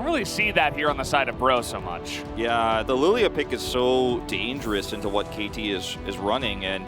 don't really see that here on the side of Bro so much. Yeah, the Lilia pick is so dangerous into what KT is running, and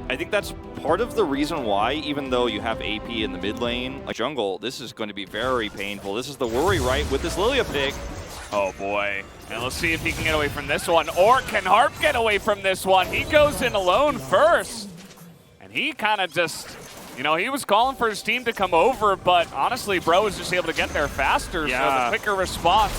I think that's part of the reason why, even though you have AP in the mid lane, like jungle, this is going to be very painful. This is the worry, right, with this Lilia pick. Oh boy. And let's see if he can get away from this one, or can Harp get away from this one? He goes in alone first. And he kind of just, you know, he was calling for his team to come over, but honestly, Bro was just able to get there faster. Yeah. So the quicker response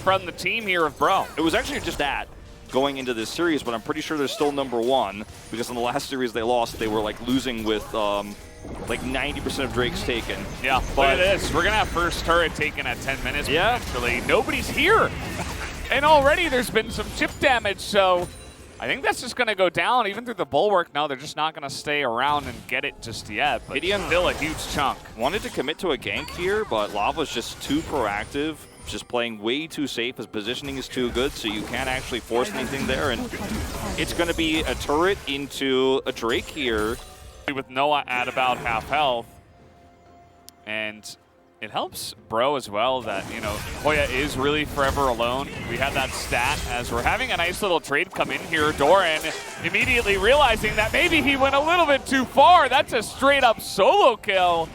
from the team here of Bro. It was actually just that going into this series, but I'm pretty sure they're still #1 because in the last series they lost, they were like losing with like 90% of Drake's taken. Yeah, but look at this. We're going to have first turret taken at 10 minutes. Yeah. Actually, nobody's here. And already there's been some chip damage, so I think that's just going to go down even through the bulwark. No, they're just not going to stay around and get it just yet. But Gideon still a huge chunk. Wanted to commit to a gank here, but Lava's just too proactive, just playing way too safe. His positioning is too good, so you can't actually force anything there. And it's going to be a turret into a Drake here. With Noah at about half health. And it helps Bro as well that, you know, Hoya is really forever alone. We had that stat as we're having a nice little trade come in here. Doran immediately realizing that maybe he went a little bit too far. That's a straight up solo kill.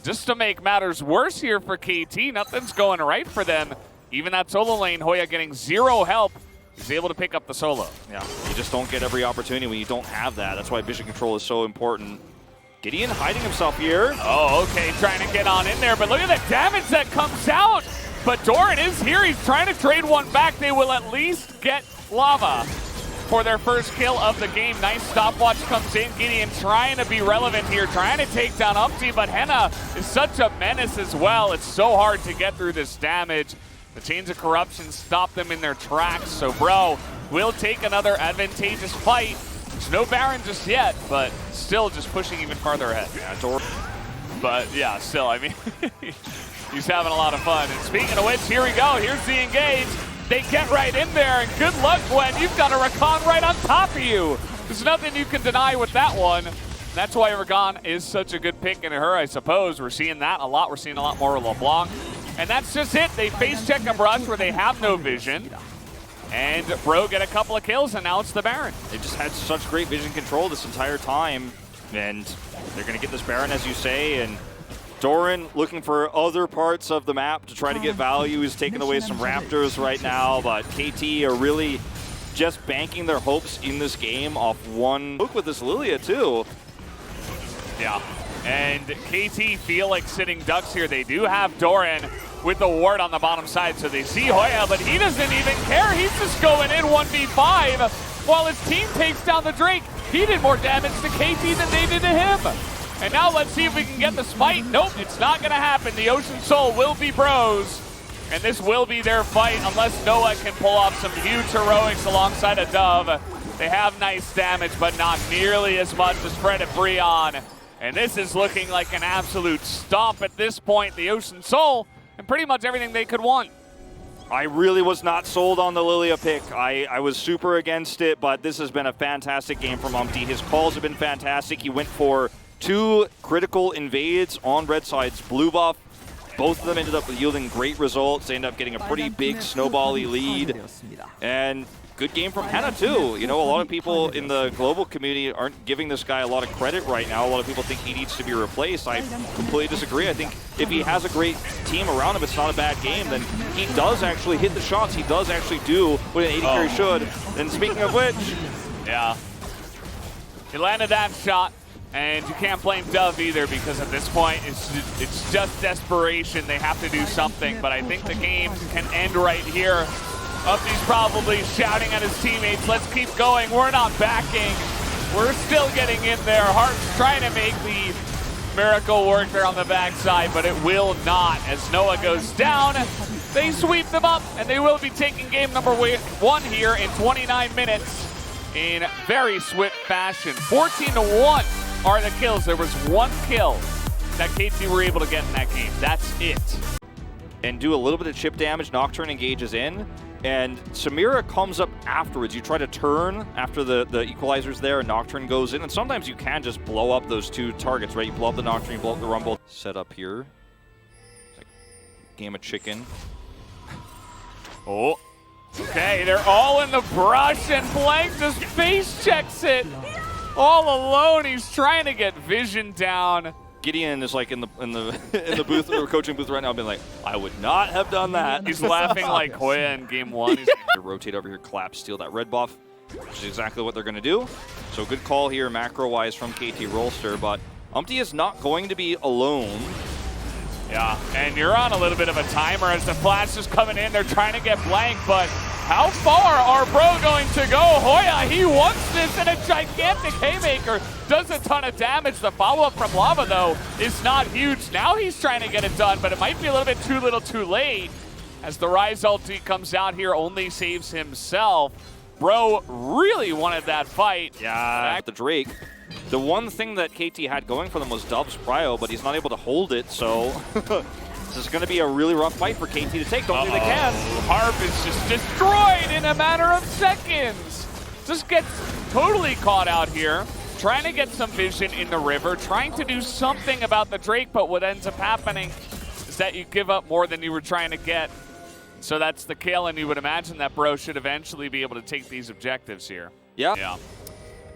Just to make matters worse here for KT, nothing's going right for them. Even that solo lane, Hoya getting 0 help. He's able to pick up the solo. Yeah, you just don't get every opportunity when you don't have that. That's why vision control is so important. Gideon hiding himself here. Oh, okay, trying to get on in there, but look at the damage that comes out. But Doran is here. He's trying to trade one back. They will at least get Lava for their first kill of the game. Nice stopwatch comes in. Gideon trying to be relevant here, trying to take down Upti, but Henna is such a menace as well. It's so hard to get through this damage. The Chains of Corruption stop them in their tracks, so Bro will take another advantageous fight. There's no Baron just yet, but still just pushing even farther ahead. Yeah, but yeah, still, I mean, he's having a lot of fun. And speaking of which, here we go. Here's the engage. They get right in there, and good luck, Gwen. You've got a Rakan right on top of you. There's nothing you can deny with that one. That's why Rakan is such a good pick in her, I suppose. We're seeing that a lot. We're seeing a lot more of LeBlanc. And that's just it. They face check a brush where they have no vision. And Bro get a couple of kills, and now it's the Baron. They just had such great vision control this entire time. And they're going to get this Baron, as you say. And Doran looking for other parts of the map to try to get value. He's taking away some Raptors right now. But KT are really just banking their hopes in this game off one. Look with this Lilia, too. Yeah. And KT feel like sitting ducks here. They do have Doran with the ward on the bottom side, so they see Hoya, but he doesn't even care. He's just going in 1v5 while his team takes down the Drake. He did more damage to KT than they did to him. And now let's see if we can get the smite. Nope, it's not going to happen. The Ocean Soul will be Bro's, and this will be their fight unless Noah can pull off some huge heroics alongside a Dove. They have nice damage, but not nearly as much as FREDIT BRION. And this is looking like an absolute stomp at this point. The Ocean Soul and pretty much everything they could want. I really was not sold on the Lilia pick. I was super against it, but this has been a fantastic game from Umpty. His calls have been fantastic. He went for 2 critical invades on red side's blue buff. Both of them ended up yielding great results. They ended up getting a pretty big snowball-y lead. And good game from Henna, too. You know, a lot of people in the global community aren't giving this guy a lot of credit right now. A lot of people think he needs to be replaced. I completely disagree. I think if he has a great team around him, it's not a bad game. Then he does actually hit the shots. He does actually do what an AD carry should. And speaking of which... Yeah. He landed that shot. And you can't blame Dove either, because at this point, it's just desperation. They have to do something, but I think the game can end right here. Upty's probably shouting at his teammates, let's keep going. We're not backing. We're still getting in there. Harp's trying to make the miracle work there on the backside, but it will not. As Noah goes down, they sweep them up, and they will be taking game number 1 here in 29 minutes in very swift fashion. 14-1. Are the kills. There was 1 kill that KT were able to get in that game. That's it. And do a little bit of chip damage. Nocturne engages in, and Samira comes up afterwards. You try to turn after the equalizer's there, and Nocturne goes in, and sometimes you can just blow up those 2 targets, right? You blow up the Nocturne, you blow up the Rumble. Set up here. It's like game of chicken. Oh, okay, they're all in the brush, and Blank just face checks it. All alone, he's trying to get vision down. Gideon is like in the in the booth or coaching booth right now, being like, I would not have done that. He's laughing like Hoya in game 1. He's rotate over here, collapse, steal that red buff, which is exactly what they're going to do. So good call here, macro-wise from KT ROLSTER, but Umpty is not going to be alone. Yeah, and you're on a little bit of a timer as the flash is coming in. They're trying to get Blank, but how far are Bro going to go? Hoya, he wants this, and a gigantic haymaker does a ton of damage. The follow-up from Lava, though, is not huge. Now he's trying to get it done, but it might be a little bit too little too late. As the Rise ulti comes out here, only saves himself. Bro really wanted that fight. Yeah, the Drake. The one thing that KT had going for them was Dove's Prio, but he's not able to hold it, so this is going to be a really rough fight for KT to take. Don't think they can. Harp is just destroyed in a matter of seconds. Just gets totally caught out here, trying to get some vision in the river, trying to do something about the Drake, but what ends up happening is that you give up more than you were trying to get. So that's the kill, and you would imagine that Bro should eventually be able to take these objectives here. Yeah.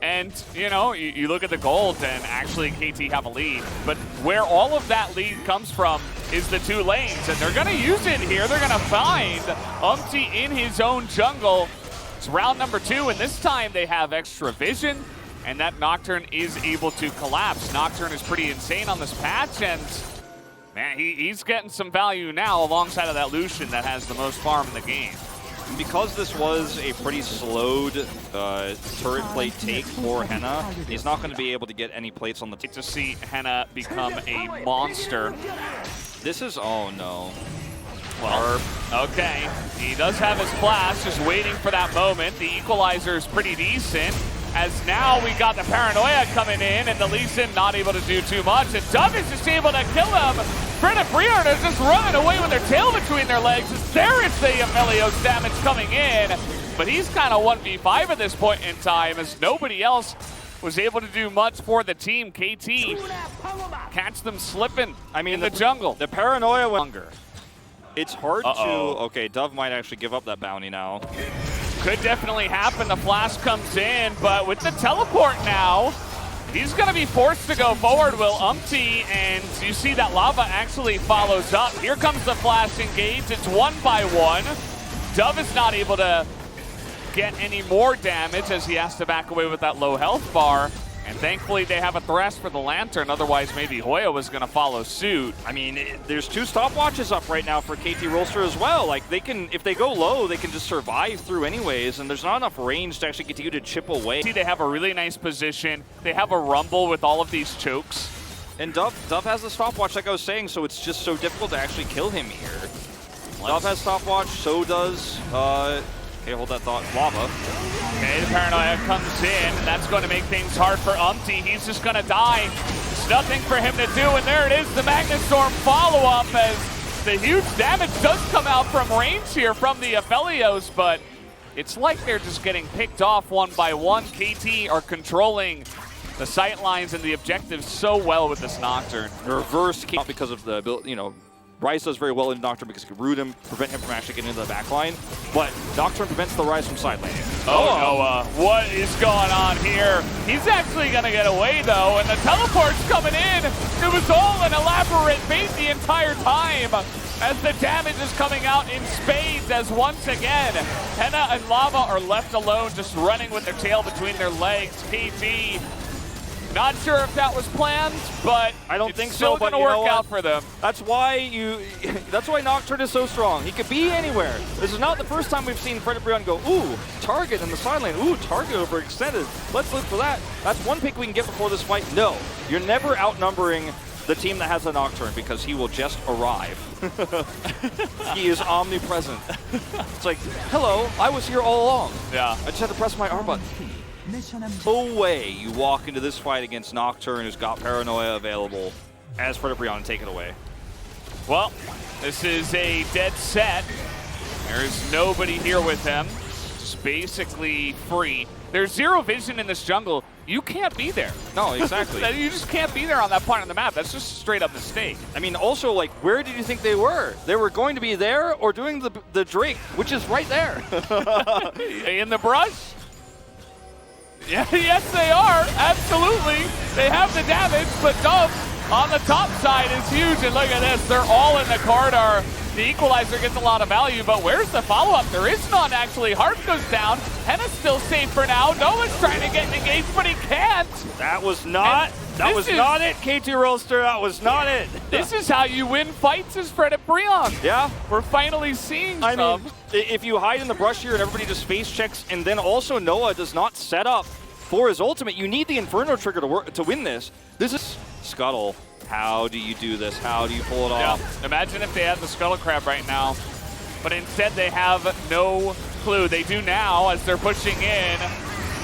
And, you know, you look at the gold, and actually KT have a lead. But where all of that lead comes from is the 2 lanes, and they're going to use it here. They're going to find Umpty in his own jungle. It's round number 2, and this time they have extra vision, and that Nocturne is able to collapse. Nocturne is pretty insane on this patch, and man, he's getting some value now alongside of that Lucian that has the most farm in the game. Because this was a pretty slowed turret plate take for Henna, he's not going to be able to get any plates on the to see Henna become a monster. This is, oh no. Well, okay, he does have his flash, just waiting for that moment. The equalizer is pretty decent, as now we got the Paranoia coming in, and the Lee Sin not able to do too much, and Dove is just able to kill him. FREDIT BRION is just running away with their tail between their legs, as there is the Aphelios damage coming in, but he's kind of 1v5 at this point in time, as nobody else was able to do much for the team. KT catch them slipping in the jungle. The Paranoia longer. It's hard to, okay, Dove might actually give up that bounty now. Could definitely happen. The flash comes in, but with the teleport now, he's going to be forced to go forward, Will Umpty, and you see that Lava actually follows up. Here comes the flash engage. It's 1-by-1. Dove is not able to get any more damage as he has to back away with that low health bar. And thankfully they have a Thresh for the Lantern, otherwise maybe Hoya was going to follow suit. I mean, there's 2 stopwatches up right now for KT ROLSTER as well. Like, they can, if they go low, they can just survive through anyways, and there's not enough range to actually continue to chip away. See, they have a really nice position. They have a rumble with all of these chokes. And Dove has the stopwatch, like I was saying, so it's just so difficult to actually kill him here. Dove has stopwatch, so does, okay, hold that thought, Lava. Okay, the Paranoia comes in, and that's going to make things hard for Umpty. He's just going to die. There's nothing for him to do, and there it is, the Magnetstorm follow-up, as the huge damage does come out from range here from the Aphelios, but it's like they're just getting picked off 1-by-1. KT are controlling the sight lines and the objectives so well with this Nocturne. Reverse keep because of the, you know, Rise does very well in Nocturne because he can root him, prevent him from actually getting into the back line. But Nocturne prevents the Rise from side laning. Oh, Noah, what is going on here? He's actually going to get away, though, and the teleport's coming in. It was all an elaborate bait the entire time, as the damage is coming out in spades, as once again, Henna and Lava are left alone, just running with their tail between their legs. KT, not sure if that was planned, but I don't think so. But going to work out for them. That's why that's why Nocturne is so strong. He could be anywhere. This is not the first time we've seen FREDIT BRION go, ooh, target in the side lane. Ooh, target overextended. Let's look for that. That's one pick we can get before this fight. No, you're never outnumbering the team that has a Nocturne because he will just arrive. He is omnipresent. It's like, hello, I was here all along. Yeah. I just had to press my R button. No way you walk into this fight against Nocturne, who's got Paranoia available, as FREDIT BRION, and take it away. Well, this is a dead set. There's nobody here with him. Just basically free. There's zero vision in this jungle. you can't be there. No, exactly. You just can't be there on that point on the map. That's just a straight up mistake. I mean, also, like, where did you think they were? They were going to be there or doing the Drake, which is right there. In the brush? Yeah, yes, they are. Absolutely. They have the damage, but Dove on the top side is huge. And look at this. They're all in the corridor. The equalizer gets a lot of value, but where's the follow-up? There is none, actually. Heart goes down. Henna's still safe for now. Noah's trying to get engaged, but he can't. That was not it, KT ROLSTER. That was not it. This is how you win fights as FREDIT BRION. Yeah. We're finally seeing some. I mean, if you hide in the brush here and everybody just face checks, and then also Noah does not set up for his ultimate, you need the Inferno trigger to win this. This is Scuttle. How do you do this? How do you pull it off? Yeah. Imagine if they had the Scuttle Crab right now, but instead they have no clue. They do now as they're pushing in.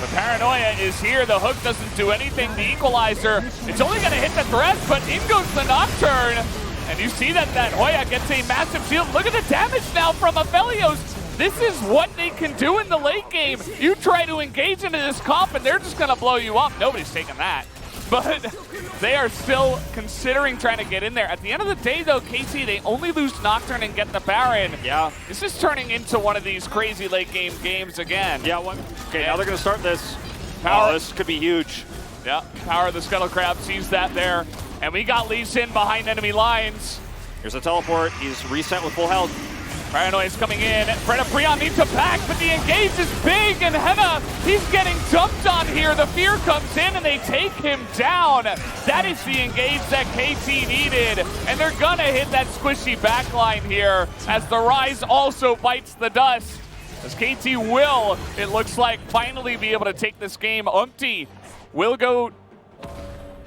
The Paranoia is here. The hook doesn't do anything. The equalizer, it's only going to hit the thrust, but in goes the Nocturne. And you see that Hoya gets a massive shield. Look at the damage now from Aphelios. This is what they can do in the late game. You try to engage into this comp and they're just going to blow you up. Nobody's taking that. But they are still considering trying to get in there. At the end of the day, though, KT, they only lose Nocturne and get the Baron. Yeah. This is turning into one of these crazy late game games again. Yeah. Okay, now they're going to start this. Power. Oh, this could be huge. Yeah, Power of the Scuttle Crab sees that there. And we got Lee Sin behind enemy lines. Here's a teleport. He's reset with full health. Paranoia's coming in. FREDIT BRION needs to back, but the engage is big, and Henna, he's getting dumped on here. The fear comes in, and they take him down. That is the engage that KT needed, and they're gonna hit that squishy backline here as the Rise also bites the dust. As KT will, it looks like, finally be able to take this game. Umpty will go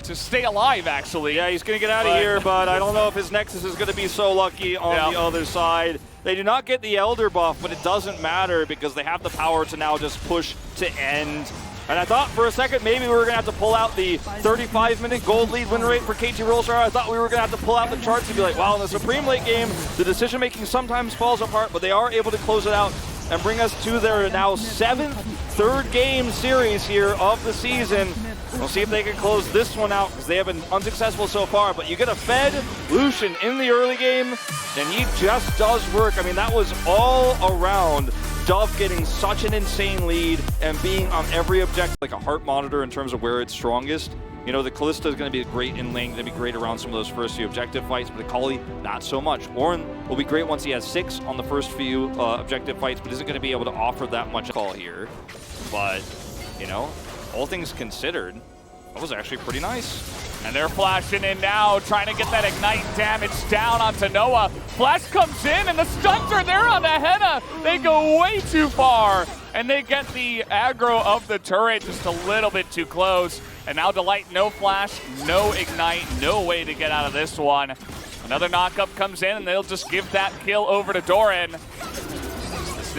to stay alive, actually. Yeah, he's going to get out of here, but I don't know if his Nexus is going to be so lucky on the other side. They do not get the Elder buff, but it doesn't matter because they have the power to now just push to end. And I thought for a second maybe we were going to have to pull out the 35-minute gold lead win rate for KT ROLSTER. I thought we were going to have to pull out the charts and be like, wow, in the Supreme late game, the decision-making sometimes falls apart, but they are able to close it out and bring us to their now 7th third-game series here of the season. We'll see if they can close this one out because they have been unsuccessful so far. But you get a fed Lucian in the early game, and he just does work. I mean, that was all around Dove getting such an insane lead and being on every objective like a heart monitor in terms of where it's strongest. You know, the Kalista is going to be great in lane, going to be great around some of those first few objective fights, but the Kali, not so much. Orin will be great once he has 6 on the first few objective fights, but isn't going to be able to offer that much call here. But, you know, all things considered, that was actually pretty nice. And they're flashing in now, trying to get that Ignite damage down onto Noah. Flash comes in, and the stuns are there on the Henna. They go way too far, and they get the aggro of the turret just a little bit too close. And now Delight, no flash, no Ignite, no way to get out of this one. Another knockup comes in, and they'll just give that kill over to Doran.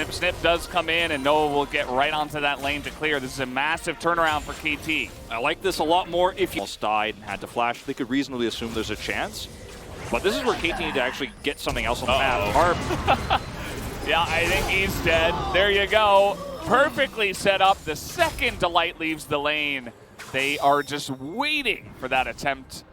Snip does come in, and Noah will get right onto that lane to clear. This is a massive turnaround for KT. I like this a lot more. If you almost died and had to flash, they could reasonably assume there's a chance. But this is where KT need to actually get something else on the map. Harp. Yeah, I think he's dead. There you go. Perfectly set up. The second Delight leaves the lane, they are just waiting for that attempt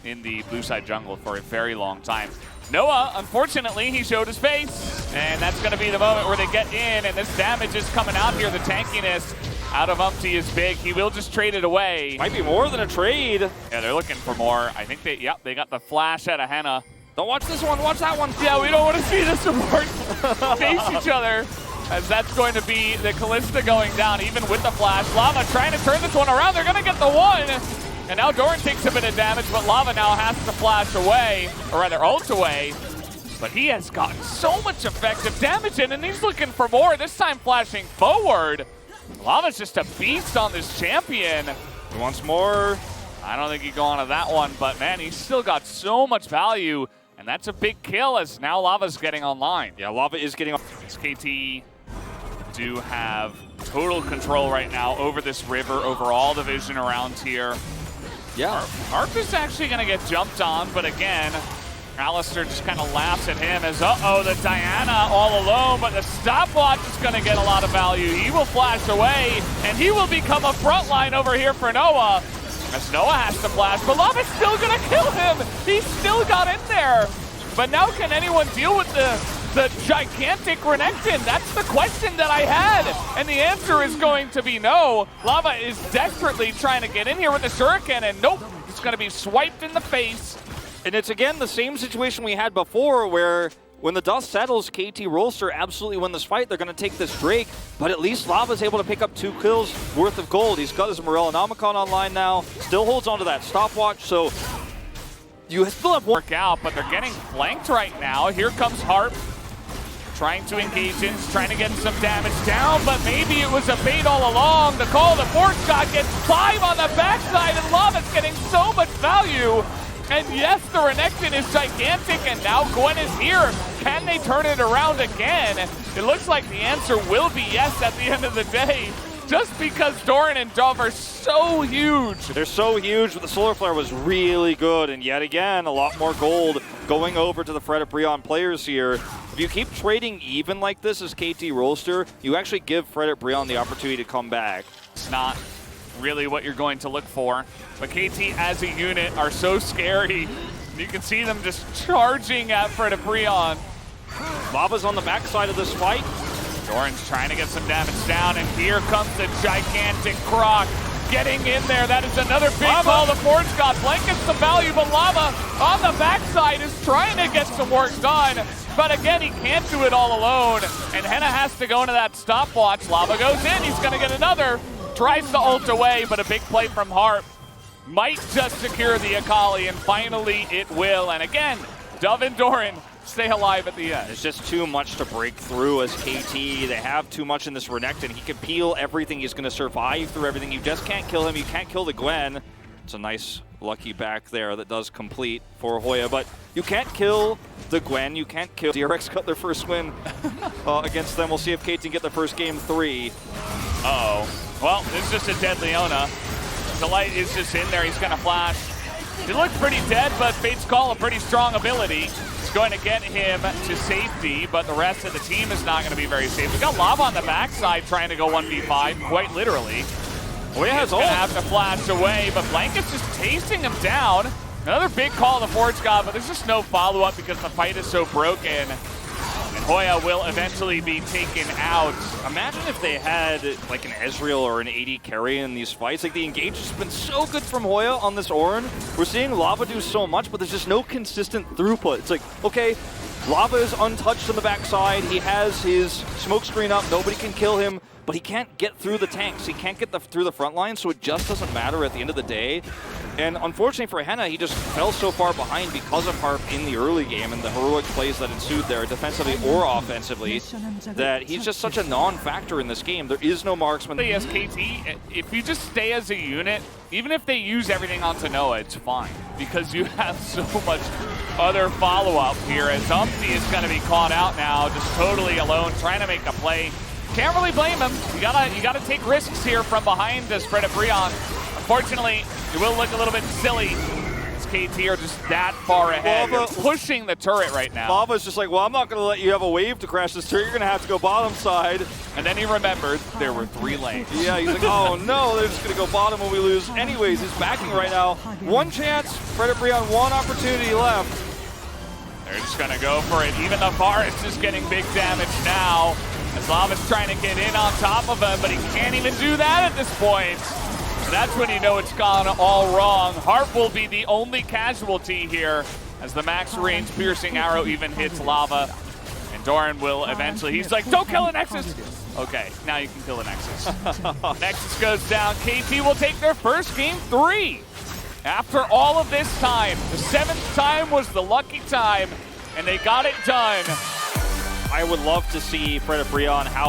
in the blue side jungle for a very long time. Noah, unfortunately, he showed his face, and that's going to be the moment where they get in, and this damage is coming out here. The tankiness out of Umpty is big. He will just trade it away. Might be more than a trade. Yeah, they're looking for more. I think they got the flash out of Henna. Don't watch this one, watch that one. Yeah, we don't want to see the support face each other, as that's going to be the Kalista going down, even with the flash. Lava trying to turn this one around. They're going to get the one. And now Doran takes a bit of damage, but Lava now has to flash away, or rather ult away. But he has gotten so much effective damage in, and he's looking for more, this time flashing forward. Lava's just a beast on this champion. He wants more. I don't think he'd go on to that one, but man, he's still got so much value, and that's a big kill as now Lava's getting online. Yeah, Lava is getting on. KT do have total control right now over this river, over all the vision around here. Yeah. Harp is actually going to get jumped on, but again, ROLSTER just kind of laughs at him as, uh-oh, the Diana all alone, but the stopwatch is going to get a lot of value. He will flash away, and he will become a front line over here for Noah. As Noah has to flash, but Lava's still going to kill him. He still got in there. But now can anyone deal with the gigantic Renekton? That's the question that I had. And the answer is going to be no. Lava is desperately trying to get in here with the Shuriken, and nope, it's going to be swiped in the face. And it's again the same situation we had before where when the dust settles, KT ROLSTER absolutely win this fight. They're going to take this Drake, but at least Lava's able to pick up 2 kills worth of gold. He's got his Morellonomicon online now, still holds onto that stopwatch, so you still have work out, but they're getting flanked right now. Here comes Harp, trying to engage in, trying to get some damage down, but maybe it was a bait all along. The call, the force shot gets 5 on the backside, and Lava's getting so much value. And yes, the Renekton is gigantic, and now Gwen is here. Can they turn it around again? It looks like the answer will be yes at the end of the day, just because Doran and Dove are so huge. They're so huge, but the Solar Flare was really good, and yet again, a lot more gold going over to the FREDIT BRION players here. If you keep trading even like this as KT ROLSTER, you actually give FREDIT BRION the opportunity to come back. It's not really what you're going to look for. But KT as a unit are so scary. You can see them just charging at FREDIT BRION. Lava's on the backside of this fight. Doran's trying to get some damage down, and here comes the gigantic Croc getting in there. That is another big call. The Forge God blankets the value, but Lava on the backside is trying to get some work done. But again, he can't do it all alone, and Henna has to go into that stopwatch. Lava goes in, he's gonna get another. Tries to ult away, but a big play from Harp might just secure the Akali, and finally it will. And again, Dove and Doran stay alive at the end. There's just too much to break through as KT. They have too much in this Renekton. He can peel everything. He's going to survive through everything. You just can't kill him. You can't kill the Gwen. It's a nice lucky back there that does complete for Hoya, but you can't kill the Gwen. You can't kill. DRX got their first win against them. We'll see if KT can get the first game 3. Uh-oh. Well, this is just a dead Leona. The light is just in there. He's going to flash. He looked pretty dead, but Fate's Call, a pretty strong ability. It's going to get him to safety, but the rest of the team is not going to be very safe. We got Lava on the backside trying to go 1v5, quite literally. Hoya has ult. He's going to have to flash away, but Blanket's just tasting him down. Another big call to the Forge God, but there's just no follow-up because the fight is so broken. And Hoya will eventually be taken out. Imagine if they had like an Ezreal or an AD carry in these fights. Like the engage has been so good from Hoya on this Ornn. We're seeing Lava do so much, but there's just no consistent throughput. It's like, okay, Lava is untouched on the backside. He has his smoke screen up. Nobody can kill him, but he can't get through the tanks. He can't get through the front line, so it just doesn't matter at the end of the day. And unfortunately for Henna, he just fell so far behind because of Harp in the early game and the heroic plays that ensued there, defensively or offensively, that he's just such a non-factor in this game. There is no marksman. As KT, if you just stay as a unit, even if they use everything onto Noah, it's fine. Because you have so much other follow-up here, as Umpty is going to be caught out now, just totally alone, trying to make a play. Can't really blame him. You gotta take risks here from behind this FREDIT BRION. Unfortunately, it will look a little bit silly. As KT are just that far ahead. They're pushing the turret right now. Lava's just like, well, I'm not going to let you have a wave to crash this turret. You're going to have to go bottom side. And then he remembered there were 3 lanes. Yeah, he's like, oh no, they're just going to go bottom when we lose. Anyways, he's backing right now. 1 chance, FREDIT BRION, 1 opportunity left. They're just going to go for it. Even the Forest is getting big damage now. As Lava's trying to get in on top of him, but he can't even do that at this point. So that's when you know it's gone all wrong. Harp will be the only casualty here as the max range piercing arrow even hits Lava. And Doran will eventually, he's like, don't kill the Nexus. Okay, now you can kill the Nexus. Nexus goes down. KT will take their first game 3. After all of this time, the 7th time was the lucky time, and they got it done. I would love to see FREDIT BRION how